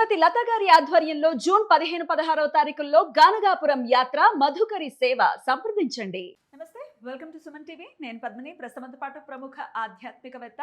శ్రీమతి లత గారి ఆధ్వర్యంలో జూన్ 15-16వ తారీఖుల్లో గానగాపురం యాత్ర మధుకరి సేవ సంప్రదించండి. నమస్తే, వెల్కమ్ టు సుమన్ టీవీ. నేను పద్మిని. ప్రస్తుతంతో పాటు ప్రముఖ ఆధ్యాత్మికవేత్త,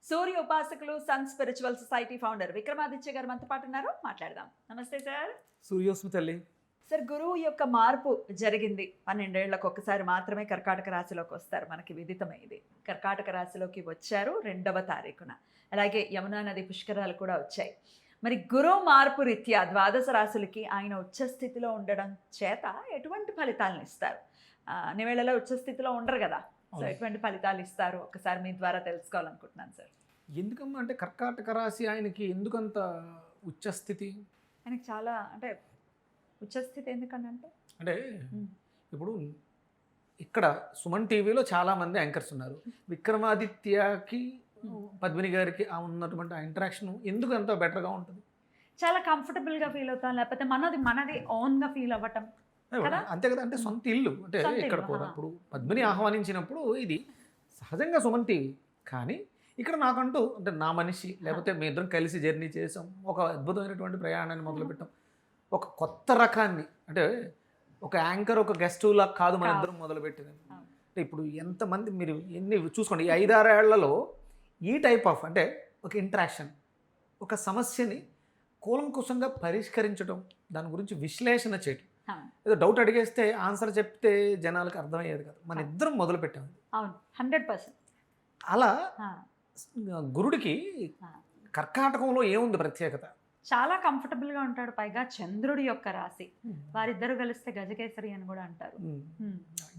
సూర్య ఉపాసకులు, Sun Spiritual Society founder Vikramaditya గారు మనతో పాటు ఉన్నారు. మాట్లాడదాం. నమస్తే సార్. సూర్యోస్మి తల్లి. సార్, గురువు యొక్క మార్పు జరిగింది. 12 ఏళ్లకు ఒక్కసారి మాత్రమే కర్కాటక రాశిలోకి వస్తారు. మనకి విదితమైంది. కర్కాటక రాశిలోకి వచ్చారు 2వ తారీఖున. అలాగే యమునా నది పుష్కరాలు కూడా వచ్చాయి. మరి గురువు మార్పు రీత్యా ద్వాదశ రాశులకి ఆయన ఉచ్చస్థితిలో ఉండడం చేత ఎటువంటి ఫలితాలను ఇస్తారు? అన్ని వేళలో ఉచ్చస్థితిలో ఉండరు కదా, సో ఎటువంటి ఫలితాలు ఇస్తారు ఒకసారి మీ ద్వారా తెలుసుకోవాలనుకుంటున్నాను సార్. ఎందుకమ్మా అంటే కర్కాటక రాశి ఆయనకి ఎందుకంత ఉచ్చస్థితి? ఆయనకి చాలా అంటే ఉచ్చస్థితి ఎందుకంటే అంటే ఇప్పుడు ఇక్కడ సుమన్ టీవీలో చాలామంది యాంకర్స్ ఉన్నారు. విక్రమాదిత్యకి పద్మిని గారికి ఉన్నటువంటి ఆ ఇంటరాక్షన్ ఎందుకు అంత బెటర్గా ఉంటుంది? చాలా కంఫర్టబుల్గా ఫీల్ అవుతాం, లేకపోతే మనది ఓన్గా ఫీల్ అవ్వటం. అంతే కదా, అంటే సొంత ఇల్లు అంటే ఇక్కడ కూడా ఇప్పుడు పద్మిని ఆహ్వానించినప్పుడు ఇది సహజంగా సుమన్ టీవీ, కానీ ఇక్కడ నాకంటూ అంటే నా మనిషి, లేకపోతే మీ ఇద్దరం కలిసి జర్నీ చేసాం, ఒక అద్భుతమైనటువంటి ప్రయాణాన్ని మొదలుపెట్టాం. ఒక కొత్త రకాన్ని అంటే ఒక యాంకర్ ఒక గెస్ట్ లా కాదు మన ఇద్దరం మొదలుపెట్టింది. అంటే ఇప్పుడు ఎంతమంది మీరు ఎన్ని చూసుకోండి, ఈ 5-6 ఏళ్లలో ఈ టైప్ ఆఫ్ అంటే ఒక ఇంటరాక్షన్, ఒక సమస్యని కూలంకుశంగా పరిష్కరించడం, దాని గురించి విశ్లేషణ చేయడం. ఏదో డౌట్ అడిగేస్తే ఆన్సర్ చెప్తే జనాలకు అర్థమయ్యేది కాదు. మన ఇద్దరం మొదలు పెట్టాం. అవును, 100%. అలా గురుడికి కర్కాటకంలో ఏముంది ప్రత్యేకత? చాలా కంఫర్టబుల్గా ఉంటాడు. పైగా చంద్రుడి యొక్క రాశి, వారిద్దరు కలిస్తే గజకేసరి అని కూడా అంటారు.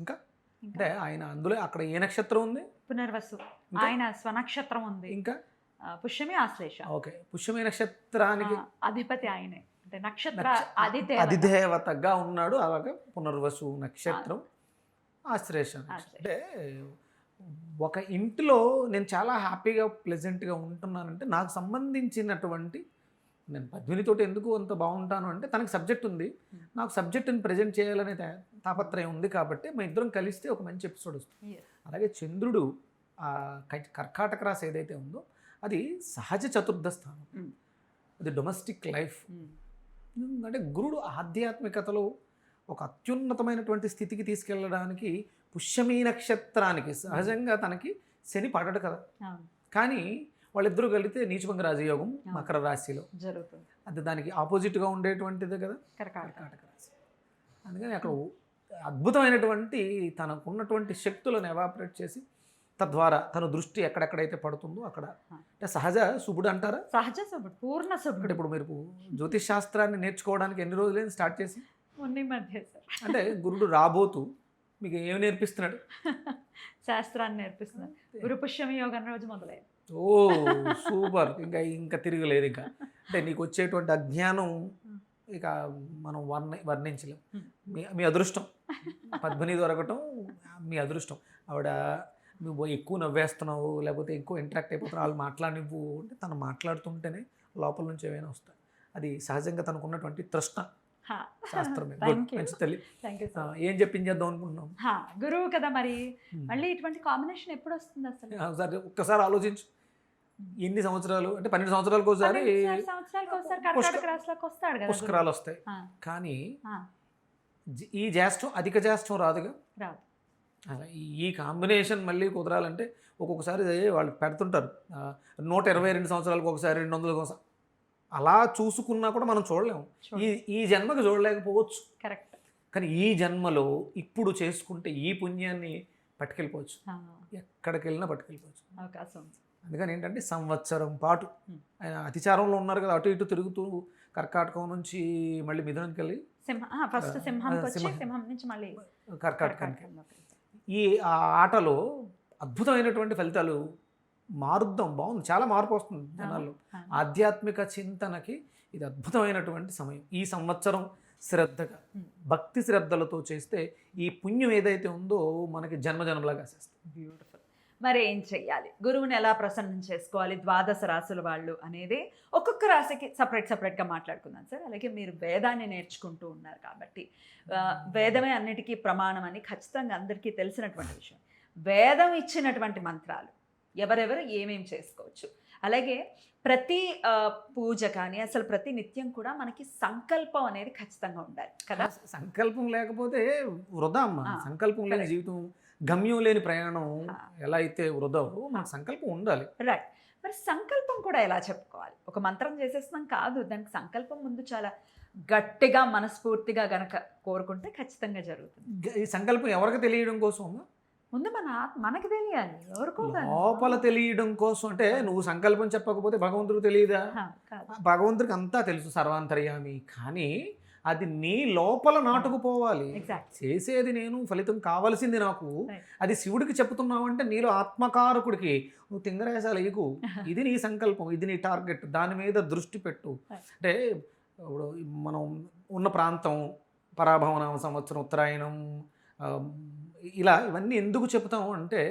ఇంకా అంటే ఆయన అందులో అక్కడ ఏ నక్షత్రం ఉంది? పునర్వసు. ఆయన స్వనక్షత్రం ఉంది. ఇంకా పుష్యమి, ఆశ్లేష. ఓకే, పుష్యమి నక్షత్రానికి అధిపతి ఆయనే, అంటే నక్షత్ర అధిదేవతగా ఉన్నాడు. అలాగే పునర్వసు నక్షత్రం, ఆశ్లేష. అంటే ఒక ఇంటిలో నేను చాలా హ్యాపీగా ప్లెజెంట్గా ఉంటున్నానంటే నాకు సంబంధించినటువంటి, నేను పద్మినితోటి ఎందుకు అంత బాగుంటాను అంటే తనకు సబ్జెక్ట్ ఉంది, నాకు సబ్జెక్టుని ప్రజెంట్ చేయాలనే తాపత్రయం ఉంది. కాబట్టి మా ఇద్దరం కలిస్తే ఒక మంచి ఎపిసోడ్ వస్తుంది. అలాగే చంద్రుడు కర్కాటక రాశి ఏదైతే ఉందో అది సహజ చతుర్థ స్థానం, అది డొమెస్టిక్ లైఫ్. అంటే గురుడు ఆధ్యాత్మికతలో ఒక అత్యున్నతమైనటువంటి స్థితికి తీసుకెళ్ళడానికి పుష్యమీ నక్షత్రానికి సహజంగా తనకి శని పడడు కదా, కానీ వాళ్ళిద్దరూ కలిగితే నీచభంగ రాజయోగం మకర రాశిలో జరుగుతుంది. అది దానికి ఆపోజిట్గా ఉండేటువంటిదే కదా కర్కాటక రాశి. అందుకని అక్కడ అద్భుతమైనటువంటి తనకున్నటువంటి శక్తులను ఎవాపరేట్ చేసి తద్వారా తన దృష్టి ఎక్కడెక్కడైతే పడుతుందో అక్కడ అంటే సహజ శుభుడు అంటారా? సహజ శుభుడు, పూర్ణ శుభుడు. ఇప్పుడు మీరు జ్యోతిష్ శాస్త్రాన్ని నేర్చుకోవడానికి ఎన్ని రోజులైంది స్టార్ట్ చేసి? అంటే గురుడు రాబోతూ మీకు ఏమి నేర్పిస్తున్నాడు? శాస్త్రాన్ని నేర్పిస్తున్నాడు. గురు పుష్యమి యోగం రోజు మొదలైంది. ఓ సూపర్. ఇంకా తిరగలేదు. ఇంకా అంటే నీకు వచ్చేటువంటి అజ్ఞానం ఇక మనం వర్ణించలేం. మీ అదృష్టం పద్మిని దొరకటం మీ అదృష్టం. ఆవిడ నువ్వు ఎక్కువ నవ్వేస్తున్నావు, లేకపోతే ఎక్కువ ఇంటరాక్ట్ అయిపోతున్నావు, వాళ్ళు మాట్లాడినివ్వు అంటే తను మాట్లాడుతుంటేనే లోపల నుంచి ఏమైనా వస్తాయి. అది సహజంగా తనకున్నటువంటి తృష్ణ. శాస్త్రమే. మంచి తల్లి. ఏం చెప్పించేద్దాం అనుకుంటున్నాం? గురువు కదా, మరి మళ్ళీ ఇటువంటి కాంబినేషన్ ఎప్పుడు వస్తుంది అసలు? ఒక్కసారి ఆలోచించు. ఎన్ని సంవత్సరాలు అంటే 12 సంవత్సరాలకు ఒకసారి పుష్కరాలు వస్తాయి, కానీ ఈ జ్యేష్ఠం అధిక జ్యేష్ఠం రాదుగా. ఈ కాంబినేషన్ మళ్ళీ కుదరాలంటే ఒక్కొక్కసారి వాళ్ళు పెడుతుంటారు 122 సంవత్సరాలకు ఒకసారి, 200 ఒకసారి. అలా చూసుకున్నా కూడా మనం చూడలేము. ఈ జన్మకు చూడలేకపోవచ్చు. కరెక్ట్. కానీ ఈ జన్మలో ఇప్పుడు చేసుకుంటే ఈ పుణ్యాన్ని పట్టుకెళ్ళిపోవచ్చు, ఎక్కడికి వెళ్ళినా పట్టుకెళ్ళిపోవచ్చు. అవకాశం. అందుకని ఏంటంటే సంవత్సరం పాటు ఆయన అతిచారంలో ఉన్నారు కదా, అటు ఇటు తిరుగుతూ కర్కాటకం నుంచి మళ్ళీ మిథునానికి వెళ్ళి కర్కాటకానికి. ఈ ఆటలో అద్భుతమైనటువంటి ఫలితాలు మారుద్దాం. బాగుంది, చాలా మార్పు వస్తుంది జనాల్లో. ఆధ్యాత్మిక చింతనకి ఇది అద్భుతమైనటువంటి సమయం. ఈ సంవత్సరం శ్రద్ధగా భక్తి శ్రద్ధలతో చేస్తే ఈ పుణ్యం ఏదైతే ఉందో మనకి జన్మజన్మలాగా చేస్తుంది. బ్యూటిఫుల్. మరి ఏం చెయ్యాలి? గురువుని ఎలా ప్రసన్నం చేసుకోవాలి ద్వాదశ రాశుల వాళ్ళు అనేది ఒక్కొక్క రాశికి సపరేట్గా మాట్లాడుకుందాం సార్. అలాగే మీరు వేదాన్ని నేర్చుకుంటూ ఉన్నారు కాబట్టి వేదమే అన్నిటికీ ప్రమాణం అని ఖచ్చితంగా అందరికీ తెలిసినటువంటి విషయం. వేదం ఇచ్చినటువంటి మంత్రాలు ఎవరెవరు ఏమేం చేసుకోవచ్చు, అలాగే ప్రతి పూజ కానీ అసలు ప్రతి నిత్యం కూడా మనకి సంకల్పం అనేది ఖచ్చితంగా ఉండాలి కదా. సంకల్పం లేకపోతే వృధా అమ్మ. ఆ, సంకల్పం లేని correct. జీవితం, గమ్యం లేని ప్రయాణం ఆ. ఎలా అయితే వృధావో మనకు సంకల్పం ఉండాలి. రైట్. మరి సంకల్పం కూడా ఎలా చెప్పుకోవాలి? ఒక మంత్రం చేసేస్తున్నాం కాదు, దానికి సంకల్పం ముందు చాలా గట్టిగా మనస్ఫూర్తిగా గనక కోరుకుంటే ఖచ్చితంగా జరుగుతుంది. ఈ సంకల్పం ఎవరికి తెలియడం కోసం అమ్మా? ముందు మనకి తెలియాలి, ఎవరికో కాదు. లోపల తెలియడం కోసం. అంటే నువ్వు సంకల్పం చెప్పకపోతే భగవంతుడికి తెలియదా? కాదు. భగవంతుడికి అంతా తెలుసు, సర్వాంతర్యామి. కానీ అది నీ లోపల నాటుకుపోవాలి. ఎగ్జాక్ట్. చేసేది నేను, ఫలితం కావాల్సింది నాకు. Right. అది శివుడికి చెప్తున్నావంటే నీలో ఆత్మకారకుడికి నువ్వు తింగరేసాలు ఎగు. ఇది నీ సంకల్పం, ఇది నీ టార్గెట్, దాని మీద దృష్టి పెట్టు. Right. అంటే ఇప్పుడు మనం ఉన్న ప్రాంతం, పరాభవనామ సంవత్సరం, ఉత్తరాయణం, ఆ, ఇలా ఇవన్నీ ఎందుకు చెప్తాము అంటే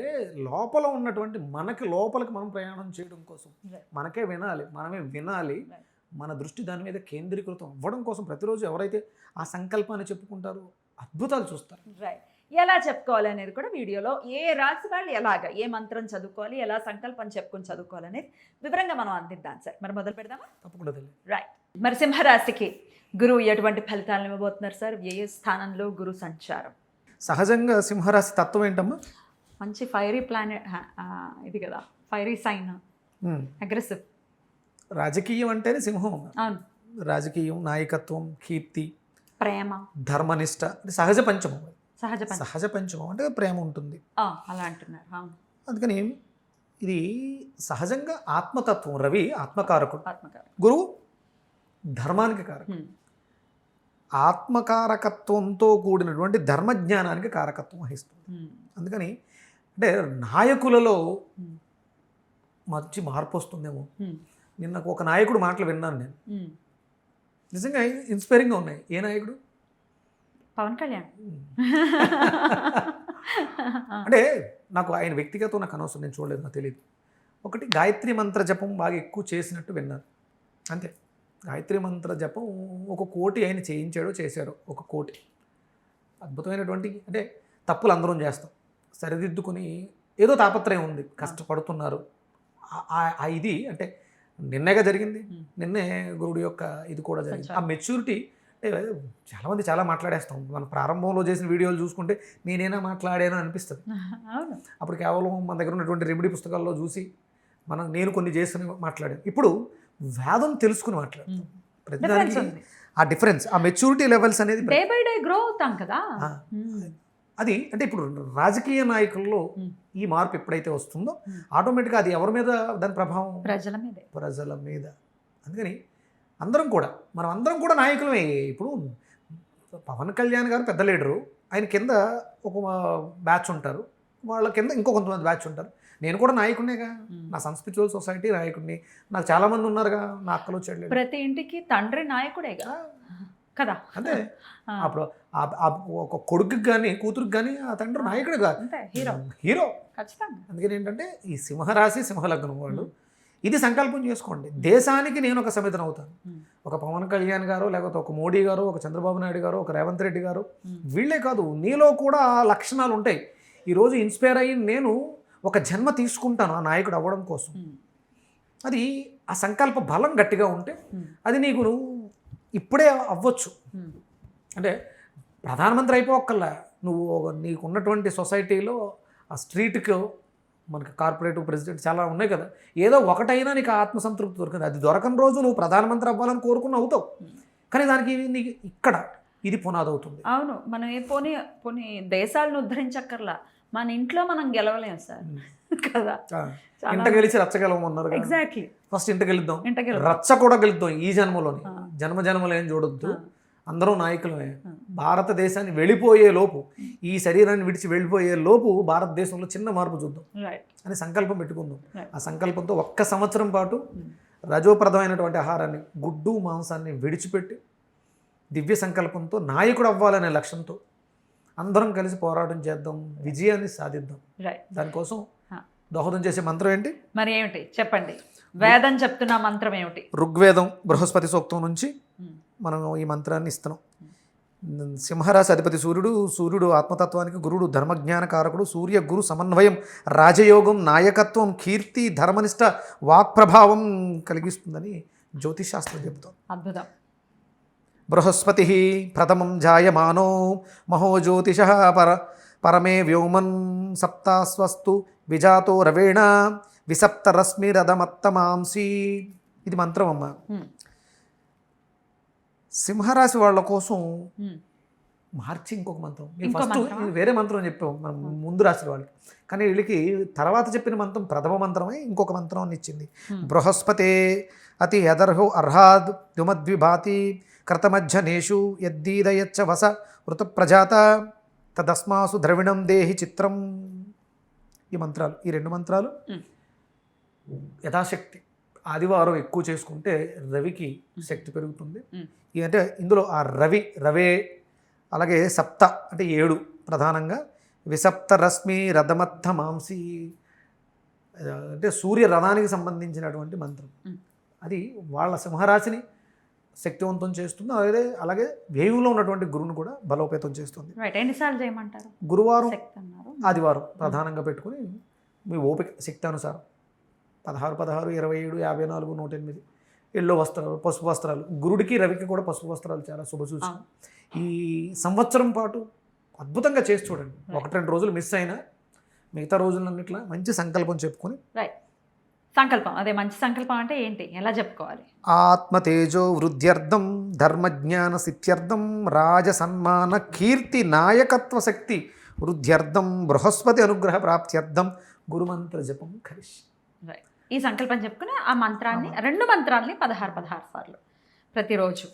లోపల ఉన్నటువంటి మనకి లోపలికి మనం ప్రయాణం చేయడం కోసం. Right. మనకే వినాలి, మనమే వినాలి. Right. మన దృష్టి దాని మీద కేంద్రీకృతం అవ్వడం కోసం ప్రతిరోజు ఎవరైతే ఆ సంకల్పాన్ని చెప్పుకుంటారో అద్భుతాలు చూస్తారు. రైట్. ఎలా చెప్పుకోవాలి అనేది కూడా వీడియోలో, ఏ రాశి వాళ్ళు ఎలాగా ఏ మంత్రం చదువుకోవాలి, ఎలా సంకల్పం చెప్పుకొని చదువుకోవాలి అనేది వివరంగా మనం అందిద్దాం సార్. మరి మొదలు పెడదామా? తప్పకుండా తెలియదు. రైట్. మరి సింహరాశికి గురువు ఎటువంటి ఫలితాలను ఇవ్వబోతున్నారు సార్? ఏ స్థానంలో గురు సంచారం? సహజంగా సింహరాశి తత్వం ఏంటమ్మా? మంచి ఫైరీ ప్లానెట్ ఇది కదా, ఫైరీ సైన్, అగ్రెసివ్. రాజకీయం అంటేనే సింహం. అవును. రాజకీయం, నాయకత్వం, కీర్తి, ప్రేమ, ధర్మనిష్ట అంటే సహజ పంచమం. సహజ పంచ. సహజ పంచమం అంటే ప్రేమ ఉంటుంది. అలా అంటున్నారు. అవును. అందుకని ఇది సహజంగా ఆత్మతత్వం. రవి ఆత్మకారకుడు, ఆత్మకారం. గురువు ధర్మానికి కారకుడు. ఆత్మకారకత్వంతో కూడినటువంటి ధర్మజ్ఞానానికి కారకత్వం వహిస్తుంది. అందుకని అంటే నాయకులలో మంచి మార్పు వస్తుందేమో. నిన్న ఒక నాయకుడు మాటలు విన్నాను నేను, నిజంగా ఇన్స్పైరింగ్గా ఉన్నాయి. ఏ నాయకుడు? పవన్ కళ్యాణ్. అంటే నాకు ఆయన వ్యక్తిగతం నాకు అనవసరం, నేను చూడలేదు, నాకు తెలియదు. ఒకటి, గాయత్రి మంత్ర జపం బాగా ఎక్కువ చేసినట్టు విన్నాను, అంతే. గాయత్రి మంత్ర జపం 1 కోటి ఆయన చేశారు 1 కోటి. అద్భుతమైనటువంటి, అంటే తప్పులు అందరం చేస్తాం, సరిదిద్దుకుని ఏదో తాపత్రయం ఉంది, కష్టపడుతున్నారు. ఇది అంటే నిన్నేగా జరిగింది, నిన్నే గురుడు యొక్క ఇది కూడా జరిగింది. ఆ మెచ్యూరిటీ అంటే చాలామంది చాలా మాట్లాడేస్తాం. మన ప్రారంభంలో చేసిన వీడియోలు చూసుకుంటే నేనేనా మాట్లాడాను అనిపిస్తుంది. అప్పుడు కేవలం మన దగ్గర ఉన్నటువంటి రెమెడీ పుస్తకాల్లో చూసి నేను కొన్ని చేసి మాట్లాడాను. ఇప్పుడు వేదం తెలుసుకుని మాట్లాడతాం. ప్రతిదానికి ఆ డిఫరెన్స్, ఆ మెచ్యూరిటీ లెవెల్స్ అనేది డే బై డే గ్రో అవుతాం కదా. అది అంటే ఇప్పుడు రాజకీయ నాయకుల్లో ఈ మార్పు ఎప్పుడైతే వస్తుందో ఆటోమేటిక్గా అది ఎవరి మీద దాని ప్రభావం? ప్రజల మీద. అందుకని మనం అందరం కూడా నాయకులమే. ఇప్పుడు పవన్ కళ్యాణ్ గారు పెద్ద లీడరు, ఆయన కింద ఒక బ్యాచ్ ఉంటారు, వాళ్ళ కింద ఇంకో కొంతమంది బ్యాచ్ ఉంటారు. నేను కూడా నాయకుడినేగా, నా స్పిరిచువల్ సొసైటీ నాయకుడిని, నాకు చాలామంది ఉన్నారుగా, నా అక్కలు చెల్లెలు. ప్రతి ఇంటికి తండ్రి నాయకుడేగా కదా. అంతే. అప్పుడు ఒక కొడుకుకి కానీ కూతురికి కానీ ఆ తండ్రి నాయకుడు కాదు, హీరో. అందుకని ఏంటంటే ఈ సింహరాశి సింహలగ్నం వాళ్ళు ఇది సంకల్పం చేసుకోండి. దేశానికి నేను ఒక సమితన అవుతాను. ఒక పవన్ కళ్యాణ్ గారు, లేకపోతే ఒక మోడీ గారు, ఒక చంద్రబాబు నాయుడు గారు, ఒక రేవంత్ రెడ్డి గారు, వీళ్ళే కాదు, నీలో కూడా లక్షణాలు ఉంటాయి. ఈరోజు ఇన్స్పైర్ అయ్యి నేను ఒక జన్మ తీసుకుంటాను ఆ నాయకుడు అవ్వడం కోసం. అది ఆ సంకల్ప బలం గట్టిగా ఉంటే అది నీకు ఇప్పుడే అవ్వచ్చు. అంటే ప్రధానమంత్రి అయిపోక్కల్లా, నువ్వు నీకు ఉన్నటువంటి సొసైటీలో ఆ స్ట్రీట్కి మనకి కార్పొరేటివ్ ప్రెసిడెంట్ చాలా ఉన్నాయి కదా, ఏదో ఒకటైనా నీకు ఆత్మసంతృప్తి దొరికింది. అది దొరకని రోజు నువ్వు ప్రధానమంత్రి అవ్వాలని కోరుకుని అవుతావు, కానీ దానికి నీకు ఇక్కడ ఇది పునాది అవుతుంది. అవును. మనం పోనీ దేశాలను ఉద్ధరించక్కర్లా, మన ఇంట్లో మనం గెలవలేం సార్ కదా. ఇంట గెలిచి రచ్చ గెలవమన్నారు. ఎగ్జాక్ట్లీ. ఫస్ట్ ఇంట గెలుద్దాం, రచ్చ కూడా గెలుద్దాం. ఈ జన్మలోని జన్మలు ఏం చూడొద్దు, అందరూ నాయకులమే. భారతదేశాన్ని వెళ్ళిపోయే లోపు, ఈ శరీరాన్ని విడిచి వెళ్ళిపోయే లోపు భారతదేశంలో చిన్న మార్పు చూద్దాం అని సంకల్పం పెట్టుకుందాం. ఆ సంకల్పంతో 1 సంవత్సరం పాటు రజోప్రదమైనటువంటి ఆహారాన్ని, గుడ్డు మాంసాన్ని విడిచిపెట్టి దివ్య సంకల్పంతో నాయకుడు అవ్వాలనే లక్ష్యంతో అందరం కలిసి పోరాటం చేద్దాం, విజయాన్ని సాధిద్దాం. దానికోసం దోహదం చేసే మంత్రం ఏంటి? మరి ఏమిటి చెప్పండి? వేదం చెప్తున్న మంత్రం ఏమిటి? ఋగ్వేదం బృహస్పతి సూక్తం నుంచి మనం ఈ మంత్రాన్ని ఇస్తున్నాం. సింహరాశి అధిపతి సూర్యుడు ఆత్మతత్వానికి గురుడు ధర్మజ్ఞానకారకుడు, సూర్య గురు సమన్వయం రాజయోగం, నాయకత్వం, కీర్తి, ధర్మనిష్ట, వాక్ప్రభావం కలిగిస్తుందని జ్యోతిషాస్త్రం చెబుతోంది. అద్భుతం. బృహస్పతి ప్రథమం జాయమానో మహో జ్యోతిష పరమే వ్యోమన్ సప్తాస్వస్తు విజాతో రవేణ విసప్తరశ్మిరథమత్తమాంసి. ఇది మంత్రం అమ్మ. సింహరాశి వాళ్ళ కోసం మార్చి ఇంకొక మంత్రం. ఫస్ట్ వేరే మంత్రం చెప్పాము మనం ముందు రాశి వాళ్ళకి, కానీ వీళ్ళకి తర్వాత చెప్పిన మంత్రం ప్రథమ మంత్రమే ఇంకొక మంత్రాన్ని ఇచ్చింది. బృహస్పతే అతి యదర్హో అర్హాద్ దుమద్విభాతి కృతమధ్యనేషు యద్దీదయచ్చ వస వృత ప్రజాత తదస్మాసు ద్రవిణం దేహి చిత్రం. ఈ మంత్రాలు, ఈ 2 మంత్రాలు యథాశక్తి ఆదివారం ఎక్కువ చేసుకుంటే రవికి శక్తి పెరుగుతుంది. అంటే ఇందులో ఆ రవే అలాగే సప్త అంటే 7 ప్రధానంగా విసప్త రశ్మి రథమత్థ మాంసి అంటే సూర్య రథానికి సంబంధించినటువంటి మంత్రం. అది వాళ్ళ సింహరాశిని శక్తివంతం చేస్తుంది. అలాగే వ్యయంలో ఉన్నటువంటి గురువును కూడా బలోపేతం చేస్తుంది. ఎన్నిసార్లు చేయమంటారు? గురువారం ఆదివారం ప్రధానంగా పెట్టుకుని మీ ఓపిక శక్తి అనుసారం 16, 27, 54, 108 ఎల్లో వస్త్రాలు, పసుపు వస్త్రాలు. గురుడికి రవికి కూడా పసుపు వస్త్రాలు చాలా శుభసూచన. ఈ సంవత్సరం పాటు అద్భుతంగా చేసి చూడండి. 1-2 రోజులు మిస్ అయినా మిగతా రోజులన్నిట్లా మంచి సంకల్పం చెప్పుకొని. సంకల్పం, అదే మంచి సంకల్పం అంటే ఏంటి, ఎలా చెప్పుకోవాలి? ఆత్మతేజో వృద్ధ్యర్థం ధర్మజ్ఞాన సిద్ధ్యర్థం రాజసన్మాన కీర్తి నాయకత్వ శక్తి వృద్ధ్యర్థం బృహస్పతి అనుగ్రహ ప్రాప్త్యర్థం గురుమంత్ర జపం కరిష్య. ఈ సంకల్పం చెప్పుకుని ఆ మంత్రాన్ని 2 మంత్రాల్ని 16 సార్లు ప్రతిరోజు.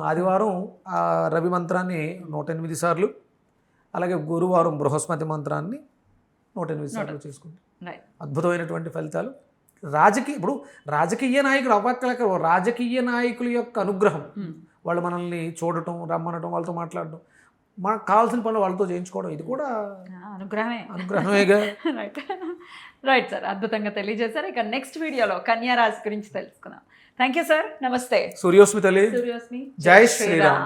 ఆదివారం ఆ రవి మంత్రాన్ని 108 సార్లు, అలాగే గురువారం బృహస్పతి మంత్రాన్ని 108 సార్లు చేసుకుంటాం. అద్భుతమైనటువంటి ఫలితాలు. ఇప్పుడు రాజకీయ నాయకులు అవ్వక్కలేక రాజకీయ నాయకుల యొక్క అనుగ్రహం, వాళ్ళు మనల్ని చూడటం, రమ్మనటం, వాళ్ళతో మాట్లాడటం, మనకు కావాల్సిన పనులు వాళ్ళతో చేయించుకోవడం, ఇది కూడా అనుగ్రహమేగా. రైట్ సార్, అద్భుతంగా తెలియజేశారు. ఇక నెక్స్ట్ వీడియోలో కన్యా రాశి గురించి తెలుసుకుందాం. Thank you sir. నమస్తే. సూర్యోస్మి తల్లి. సూర్యోస్మి. జై శ్రీరామ్.